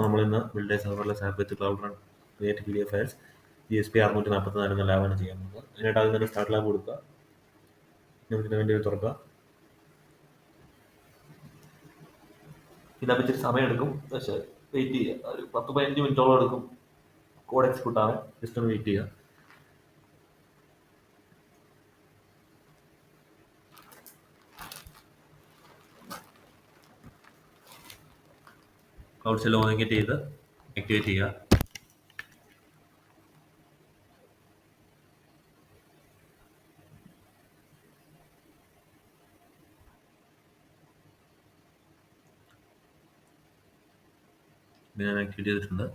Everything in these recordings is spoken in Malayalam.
നമ്മളിന്ന് build serverless app with cloud run create PDF files ESP 644 എന്ന ലാബാണ് ചെയ്യാൻ പോകുന്നത്. അതിനായിട്ട് ആദ്യം തന്നെ സ്റ്റാർട്ട് ലാബ് കൊടുക്കുക. ഇതിന് വേണ്ടി തുറക്കുക. ഇതപ്പോൾ ഇച്ചിരി സമയം എടുക്കും, പക്ഷേ വെയിറ്റ് ചെയ്യുക. ഒരു 10-15 മിനിറ്റോളം എടുക്കും കോഡ് എക്സിക്യൂട്ട് ആവാൻ. ജസ്റ്റ് ഒന്ന് വെയിറ്റ് ചെയ്യുക. ക്ലൗഡ് ഷെൽ ഓതൻറ്റിക്കേറ്റ് ചെയ്ത് ആക്ടിവേറ്റ് ചെയ്യുക. ഇത് ഞാൻ ആക്ടിവേറ്റ് ചെയ്തിട്ടുണ്ട്.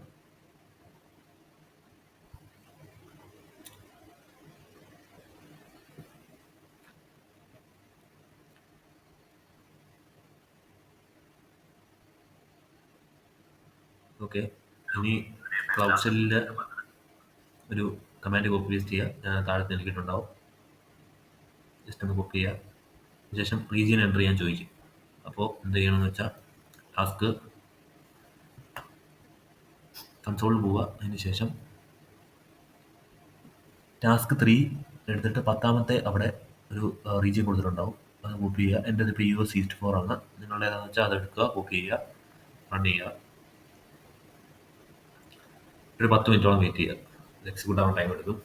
ഓക്കെ, ഇനി ക്ലൗഡ് ഷെല്ലിൽ ഒരു കമാൻഡ് കോപ്പി പേസ്റ്റ് ചെയ്യുക. ഞാൻ താഴെ നൽകിയിട്ടുണ്ടാവും. ജസ്റ്റ് ഒന്ന് കോപ്പി ചെയ്യുക. ശേഷം റീജിയൻ എൻ്റർ ചെയ്യാൻ ചോദിക്കും. അപ്പോൾ എന്ത് ചെയ്യണമെന്ന് വെച്ചാൽ ടാസ്ക് കൺസോളിൽ പോവുക. അതിന് ശേഷം ടാസ്ക് 3 എടുത്തിട്ട് 10ാമത്തെ അവിടെ ഒരു റീജിയൻ കൊടുത്തിട്ടുണ്ടാവും. അത് കോപ്പി ചെയ്യുക. എൻ്റെ ഇപ്പോൾ US East 4 ആണ്. നിങ്ങളുടെ ഏതാണെന്ന് വെച്ചാൽ അതെടുക്കുക, കോപ്പി ചെയ്യുക, റൺ ചെയ്യുക. ഒരു 10 മിനിറ്റോളം വെയിറ്റ് ചെയ്യുക. എക്സിക്യൂട്ട് ആവാൻ ടൈം എടുക്കും.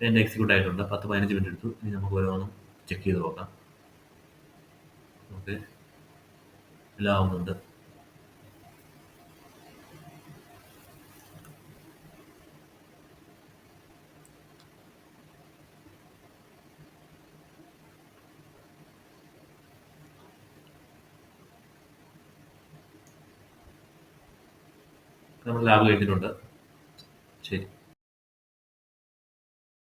എൻ്റെ എക്സിക്യൂട്ട് ആയിട്ടുണ്ട്. 10-15 മിനിറ്റ് എടുത്തു. ഇനി നമുക്ക് ഓരോന്നും ചെക്ക് ചെയ്ത് നോക്കാം. ഓക്കെ, എല്ലാം ആവുന്നുണ്ട്. നമ്മൾ ലാബ് കഴിഞ്ഞിട്ടുണ്ട്. ശരി.